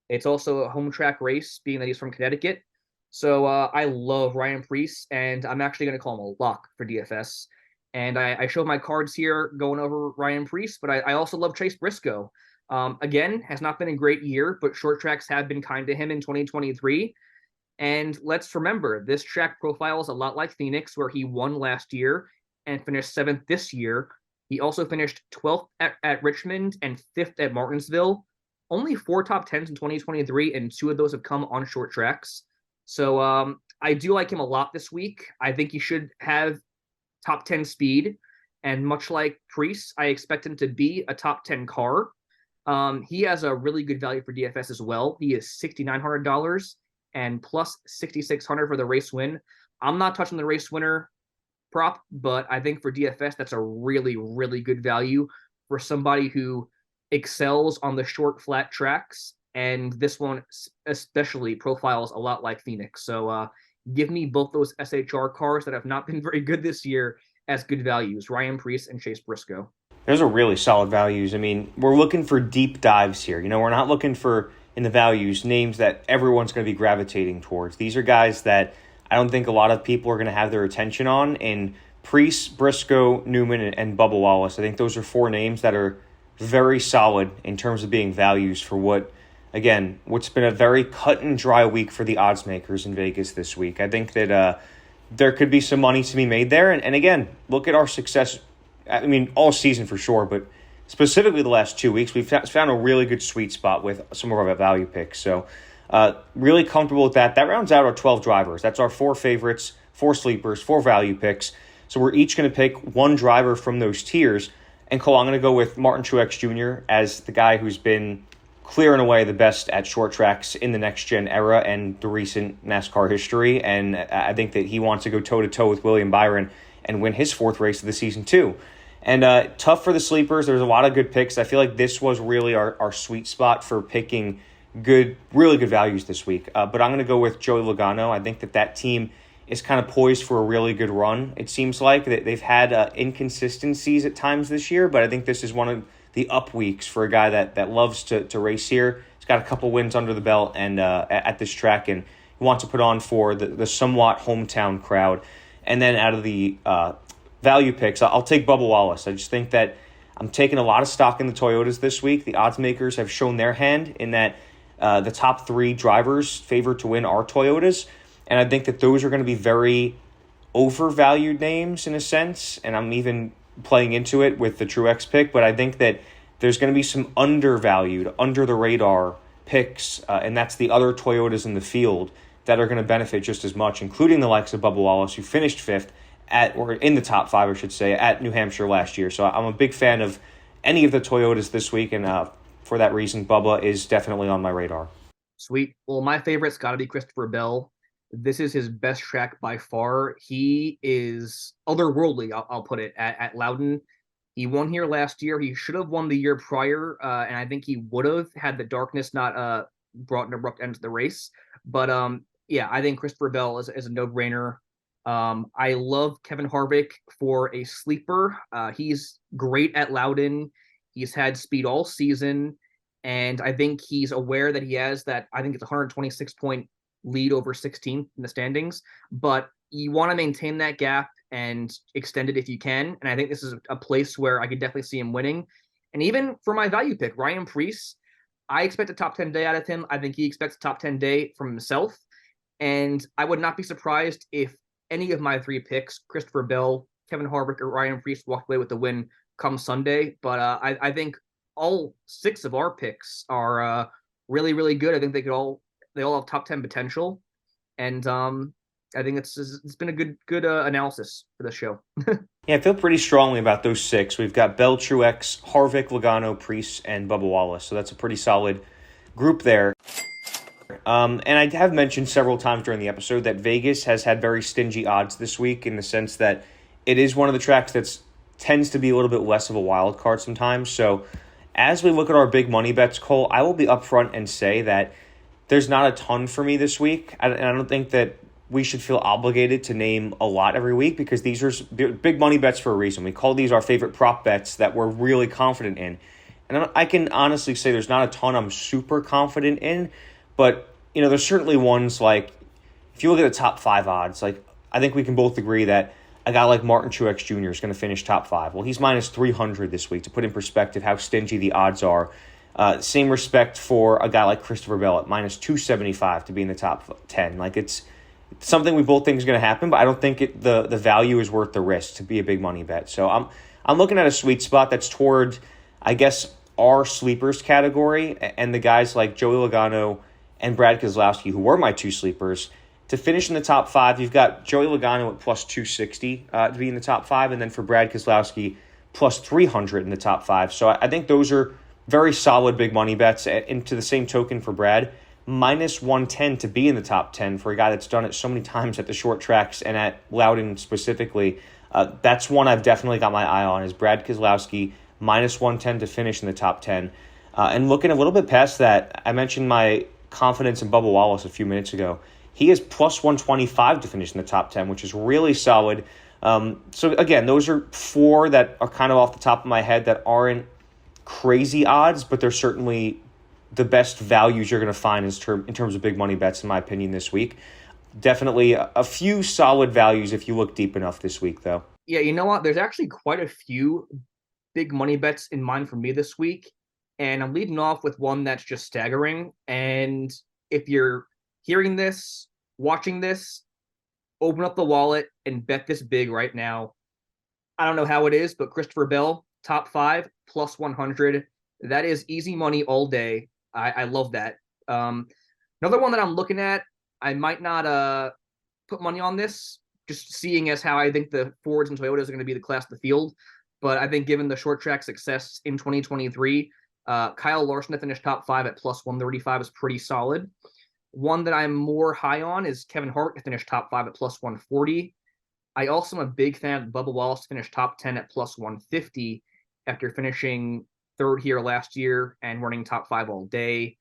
S2: It's also a home track race, being that he's from Connecticut. So I love Ryan Preece, and I'm actually going to call him a lock for DFS. And I showed my cards here going over Ryan Preece, but I also love Chase Briscoe. Again, has not been a great year, but short tracks have been kind to him in 2023. And let's remember, this track profiles a lot like Phoenix, where he won last year and finished seventh this year. He also finished 12th at Richmond and fifth at Martinsville. Only 4 top 10s in 2023, and 2 of those have come on short tracks. So I do like him a lot this week. I think he should have top 10 speed. And much like Preece, I expect him to be a top 10 car. He has a really good value for DFS as well. He is $6,900 and plus 6,600 for the race win. I'm not touching the race winner prop, but I think for DFS, that's a really, really good value for somebody who excels on the short, flat tracks. And this one especially profiles a lot like Phoenix. So give me both those SHR cars that have not been very good this year as good values, Ryan Preece and Chase Briscoe.
S1: Those are really solid values. I mean, we're looking for deep dives here. We're not looking for, in the values, names that everyone's going to be gravitating towards. These are guys that I don't think a lot of people are going to have their attention on. And Preece, Briscoe, Newman, and Bubba Wallace, I think those are 4 names that are very solid in terms of being values for what's been a very cut and dry week for the odds makers in Vegas this week. I think that there could be some money to be made there. And again, look at our success. I mean, all season for sure, but specifically the last 2 weeks, we've found a really good sweet spot with some of our value picks. So really comfortable with that. That rounds out our 12 drivers. That's our 4 favorites, 4 sleepers, 4 value picks. So we're each going to pick one driver from those tiers. And Cole, I'm going to go with Martin Truex Jr. as the guy who's been clear and away the best at short tracks in the next-gen era and the recent NASCAR history. And I think that he wants to go toe-to-toe with William Byron and win his 4th race of the season too. And tough for the sleepers. There's a lot of good picks. I feel like this was really our sweet spot for picking really good values this week. But I'm going to go with Joey Logano. I think that team is kind of poised for a really good run. It seems like that they've had inconsistencies at times this year, but I think this is one of the up weeks for a guy that loves to race here. He's got a couple wins under the belt and at this track, and he wants to put on for the somewhat hometown crowd. And then out of the value picks, I'll take Bubba Wallace. I just think that I'm taking a lot of stock in the Toyotas this week. The odds makers have shown their hand in that the top 3 drivers favored to win are Toyotas. And I think that those are going to be very overvalued names in a sense. And I'm even playing into it with the Truex pick. But I think that there's going to be some undervalued, under-the-radar picks. And that's the other Toyotas in the field that are going to benefit just as much, including the likes of Bubba Wallace, who finished 5th or in the top 5, I should say, at New Hampshire last year. So I'm a big fan of any of the Toyotas this week. And for that reason, Bubba is definitely on my radar.
S2: Sweet. Well, my favorite's got to be Christopher Bell. This is his best track by far. He is otherworldly, I'll put it, at Loudon. He won here last year. He should have won the year prior, and I think he would have had the darkness not brought an abrupt end to the race. But yeah, I think Christopher Bell is a no-brainer. I love Kevin Harvick for a sleeper. He's great at Loudon. He's had speed all season, and I think he's aware that he has that, I think it's 126-point lead over 16th in the standings, but you want to maintain that gap and extend it if you can. And I think this is a place where I could definitely see him winning. And even for my value pick, Ryan Preece, I expect a top 10 day out of him. I think he expects a top 10 day from himself. And I would not be surprised if any of my 3 picks, Christopher Bell, Kevin Harvick, or Ryan Preece, walked away with the win come Sunday. But I think all 6 of our picks are really, really good. I think they all have top 10 potential, and I think it's been a good analysis for this show.
S1: Yeah, I feel pretty strongly about those 6. We've got Bell, Truex, Harvick, Logano, Preece, and Bubba Wallace. So that's a pretty solid group there. And I have mentioned several times during the episode that Vegas has had very stingy odds this week, in the sense that it is one of the tracks that tends to be a little bit less of a wild card sometimes. So as we look at our big money bets, Cole, I will be upfront and say that there's not a ton for me this week, and I don't think that we should feel obligated to name a lot every week, because these are big money bets for a reason. We call these our favorite prop bets that we're really confident in. And I can honestly say there's not a ton I'm super confident in, but, there's certainly ones like, if you look at the top 5 odds, like, I think we can both agree that a guy like Martin Truex Jr. is going to finish top 5. Well, he's minus 300 this week, to put in perspective how stingy the odds are. Same respect for a guy like Christopher Bell at minus 275 to be in the top 10. Like, it's something we both think is going to happen, but I don't think the value is worth the risk to be a big money bet. So I'm looking at a sweet spot that's toward, I guess, our sleepers category, and the guys like Joey Logano and Brad Keselowski, who were my 2 sleepers. To finish in the top 5, you've got Joey Logano at plus 260 to be in the top 5, and then for Brad Keselowski, plus 300 in the top 5. So I think those are very solid big money bets. And to the same token for Brad, minus 110 to be in the top 10 for a guy that's done it so many times at the short tracks and at Loudon specifically. That's one I've definitely got my eye on, is Brad Keselowski, minus 110 to finish in the top 10. And looking a little bit past that, I mentioned my confidence in Bubba Wallace a few minutes ago. He is plus 125 to finish in the top 10, which is really solid. So, again, those are 4 that are kind of off the top of my head that aren't crazy odds, but they're certainly the best values you're going to find in terms of big money bets, in my opinion, this week. Definitely a few solid values if you look deep enough this week, though.
S2: Yeah, you know what? There's actually quite a few big money bets in mind for me this week, and I'm leading off with one that's just staggering. And if you're hearing this, watching this, open up the wallet and bet this big right now. I don't know how it is, but Christopher Bell, top 5, plus 100. That is easy money all day. I love that. Another one that I'm looking at, I might not put money on this, just seeing as how I think the Fords and Toyotas are going to be the class of the field. But I think given the short track success in 2023, Kyle Larson to finish top 5 at plus 135 is pretty solid. One that I'm more high on is Kevin Hart to finish top 5 at plus 140. I also am a big fan of Bubba Wallace to finish top 10 at plus 150 after finishing 3rd here last year and running top 5 all day.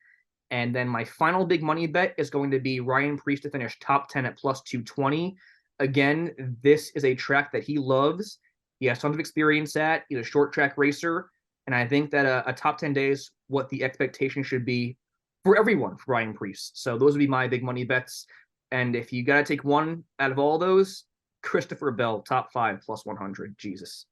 S2: And then my final big money bet is going to be Ryan Preece to finish top 10 at plus 220. Again, this is a track that he loves. He has tons of experience at. He's a short track racer. And I think that a top 10 day is what the expectation should be for everyone for Ryan Preece. So those would be my big money bets. And if you got to take one out of all those, Christopher Bell, top 5, plus 100. Jesus.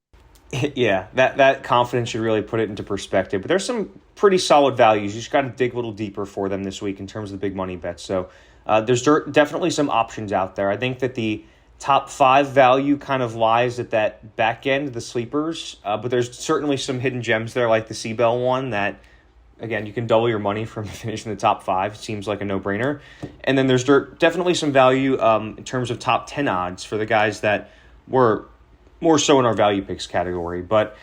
S1: Yeah, that confidence should really put it into perspective. But there's some pretty solid values. You just got to dig a little deeper for them this week in terms of the big money bets. So there's definitely some options out there. I think that the top 5 value kind of lies at that back end, the sleepers. But there's certainly some hidden gems there, like the Seabell one that, again, you can double your money from finishing the top 5. It seems like a no-brainer. And then there's definitely some value in terms of top 10 odds for the guys that were more so in our value picks category. But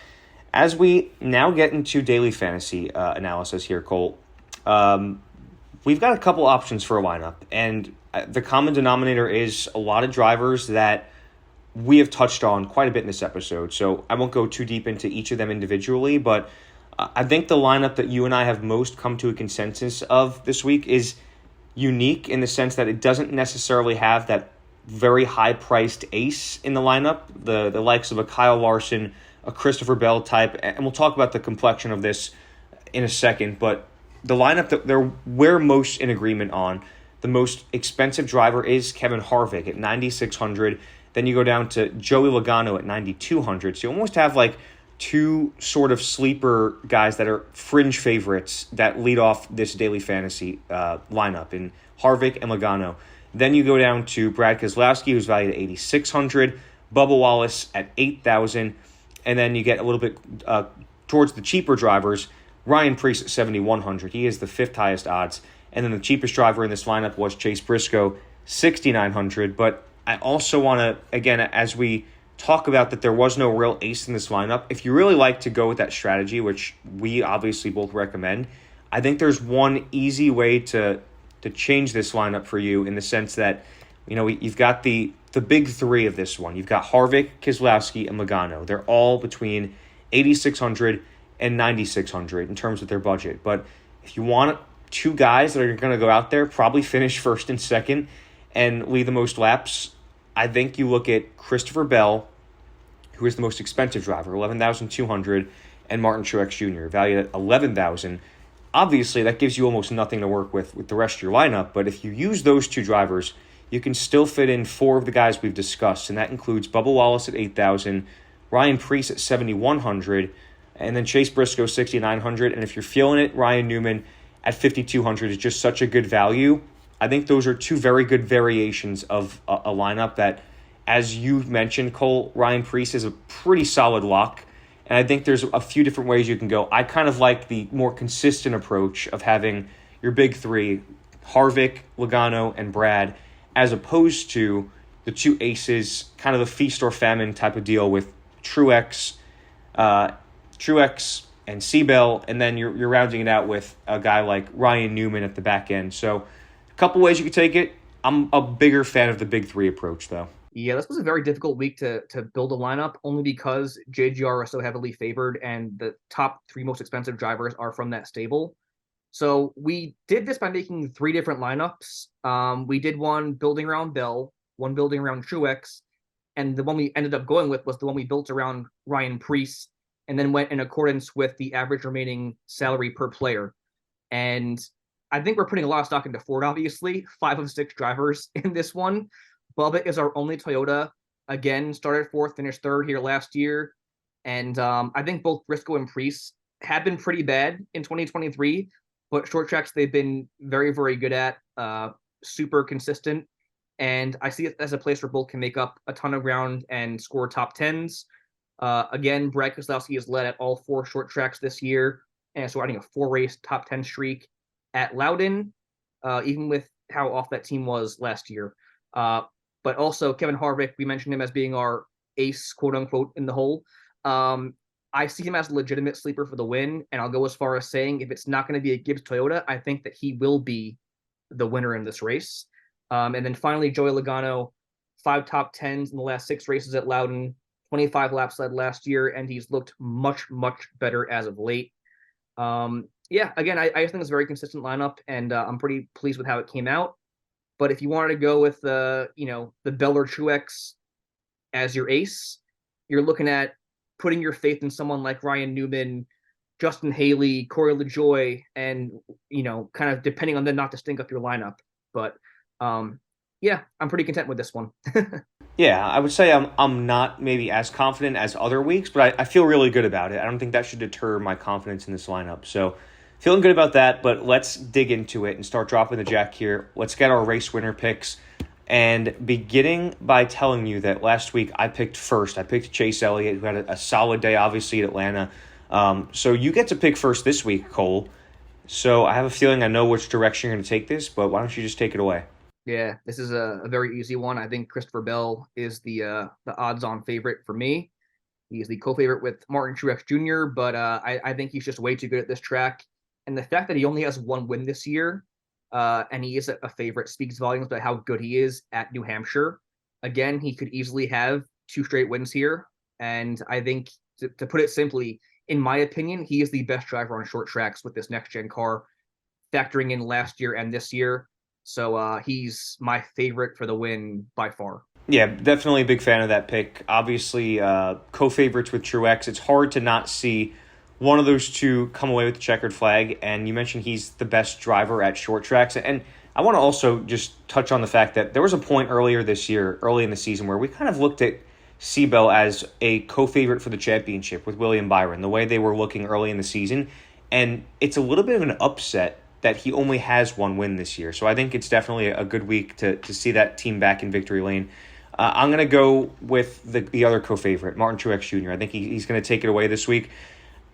S1: as we now get into daily fantasy analysis here, Colt, we've got a couple options for a lineup. And the common denominator is a lot of drivers that we have touched on quite a bit in this episode. So I won't go too deep into each of them individually, but I think the lineup that you and I have most come to a consensus of this week is unique in the sense that it doesn't necessarily have that very high-priced ace in the lineup, the likes of a Kyle Larson, a Christopher Bell type, and we'll talk about the complexion of this in a second, but the lineup that we're most in agreement on, the most expensive driver is Kevin Harvick at $9,600. Then you go down to Joey Logano at $9,200. So you almost have like 2 sort of sleeper guys that are fringe favorites that lead off this daily fantasy lineup in Harvick and Logano. Then you go down to Brad Keselowski, who's valued at $8,600, Bubba Wallace at $8,000, and then you get a little bit towards the cheaper drivers, Ryan Preece at $7,100. He is the 5th highest odds. And then the cheapest driver in this lineup was Chase Briscoe, $6,900. But I also want to, again, as we talk about that there was no real ace in this lineup, if you really like to go with that strategy, which we obviously both recommend, I think there's one easy way to change this lineup for you in the sense that, you've got the big 3 of this one. You've got Harvick, Keselowski, and Logano. They're all between $8,600 and $9,600 in terms of their budget. But if you want 2 guys that are going to go out there, probably finish 1st and 2nd, and lead the most laps, I think you look at Christopher Bell, who is the most expensive driver, $11,200, and Martin Truex Jr., valued at $11,000. Obviously, that gives you almost nothing to work with the rest of your lineup, but if you use those two drivers, you can still fit in four of the guys we've discussed, and that includes Bubba Wallace at $8,000, Ryan Preece at $7,100, and then Chase Briscoe $6,900. And if you're feeling it, Ryan Newman at $5,200 is just such a good value. I think those are two very good variations of a lineup that, as you mentioned, Cole, Ryan Preece is a pretty solid lock. And I think there's a few different ways you can go. I kind of like the more consistent approach of having your big three, Harvick, Logano, and Brad, as opposed to the two aces, kind of a feast or famine type of deal with Truex and Seabell, and then you're rounding it out with a guy like Ryan Newman at the back end. So a couple ways you could take it. I'm a bigger fan of the big three approach, though.
S2: Yeah, this was a very difficult week to build a lineup, only because JGR is so heavily favored and the top three most expensive drivers are from that stable. So we did this by making three different lineups. We did one building around Bell, one building around Truex, and the one we ended up going with was the one we built around Ryan Preece, and then went in accordance with the average remaining salary per player. And I think we're putting a lot of stock into Ford, obviously. 5 of 6 drivers in this one. Bubba is our only Toyota. Again, started 4th, finished 3rd here last year. And I think both Briscoe and Preece have been pretty bad in 2023, but short tracks they've been very, very good at, super consistent. And I see it as a place where both can make up a ton of ground and score top 10s. Again, Brad Keselowski has led at all 4 short tracks this year, and so riding a 4-race top 10 streak at Loudon, even with how off that team was last year. But also Kevin Harvick, we mentioned him as being our ace, quote unquote, in the hole. I see him as a legitimate sleeper for the win, and I'll go as far as saying if it's not going to be a Gibbs Toyota, I think that he will be the winner in this race. And then finally, Joey Logano, 5 top 10s in the last 6 races at Loudon, 25 laps led last year, and he's looked much, much better as of late. Yeah, again, I just think it's a very consistent lineup, and I'm pretty pleased with how it came out. But if you wanted to go with the Bell or Truex as your ace, you're looking at putting your faith in someone like Ryan Newman, Justin Haley, Corey LaJoie, and kind of depending on them not to stink up your lineup. But yeah, I'm pretty content with this one.
S1: Yeah, I would say I'm not maybe as confident as other weeks, but I feel really good about it. I don't think that should deter my confidence in this lineup. So feeling good about that, but let's dig into it and start dropping the jack here. Let's get our race winner picks. And beginning by telling you that last week I picked first. I picked Chase Elliott, who had a solid day, obviously, at Atlanta. So you get to pick first this week, Cole. So I have a feeling I know which direction you're going to take this, but why don't you just take it away?
S2: Yeah, this is a very easy one. I think Christopher Bell is the odds-on favorite for me. He's the co-favorite with Martin Truex Jr., but I think he's just way too good at this track. And the fact that he only has 1 win this year, and he is a favorite, speaks volumes about how good he is at New Hampshire. Again, he could easily have 2 straight wins here. And I think, to put it simply, in my opinion, he is the best driver on short tracks with this next-gen car, factoring in last year and this year. So he's my favorite for the win by far.
S1: Yeah, definitely a big fan of that pick. Obviously, co-favorites with Truex. It's hard to not see one of those two come away with the checkered flag. And you mentioned he's the best driver at short tracks. And I want to also just touch on the fact that there was a point earlier this year, early in the season, where we kind of looked at Seabell as a co-favorite for the championship with William Byron, the way they were looking early in the season. And it's a little bit of an upset that he only has 1 win this year. So I think it's definitely a good week to see that team back in victory lane. I'm going to go with the other co-favorite, Martin Truex Jr. I think he's going to take it away this week.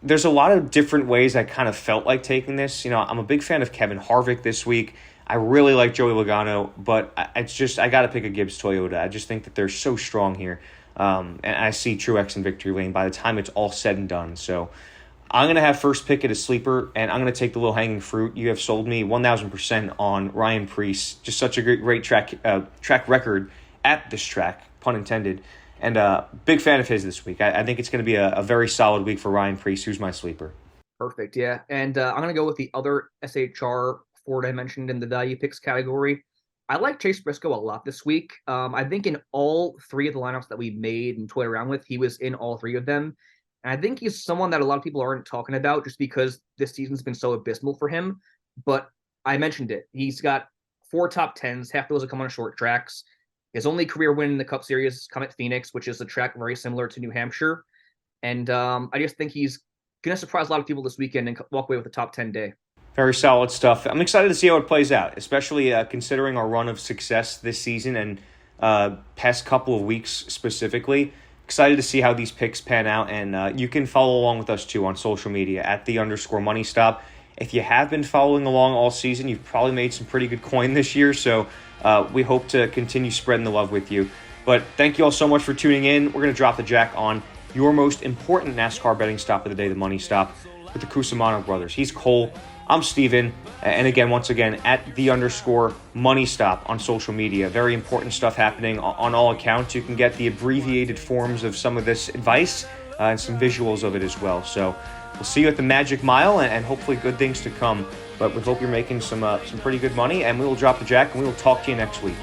S1: There's a lot of different ways I kind of felt like taking this. I'm a big fan of Kevin Harvick this week. I really like Joey Logano, but I got to pick a Gibbs Toyota. I just think that they're so strong here. And I see Truex in victory lane by the time it's all said and done. So I'm going to have first pick at a sleeper, and I'm going to take the low-hanging fruit. You have sold me 1,000% on Ryan Preece. Just such a great track record at this track, pun intended. And big fan of his this week. I think it's going to be a very solid week for Ryan Preece, who's my sleeper.
S2: Perfect, yeah. And I'm going to go with the other SHR Ford I mentioned in the value picks category. I like Chase Briscoe a lot this week. I think in all 3 of the lineups that we made and toyed around with, he was in all 3 of them. And I think he's someone that a lot of people aren't talking about just because this season's been so abysmal for him. But I mentioned it. He's got 4 top 10s. Half those have come on short tracks. His only career win in the Cup Series has come at Phoenix, which is a track very similar to New Hampshire. And I just think he's going to surprise a lot of people this weekend and walk away with a top 10 day.
S1: Very solid stuff. I'm excited to see how it plays out, especially considering our run of success this season and past couple of weeks specifically. Excited to see how these picks pan out, and you can follow along with us too on social media at @the_money_stop. If you have been following along all season, you've probably made some pretty good coin this year, so we hope to continue spreading the love with you. But thank you all so much for tuning in. We're going to drop the jack on your most important NASCAR betting stop of the day, the Money Stop, with the Cusumano brothers. He's Cole. I'm Steven. And again, once again, at @the_money_stop on social media. Very important stuff happening on all accounts. You can get the abbreviated forms of some of this advice and some visuals of it as well. So we'll see you at the Magic Mile, and hopefully good things to come. But we hope you're making some pretty good money, and we will drop the jack, and we will talk to you next week.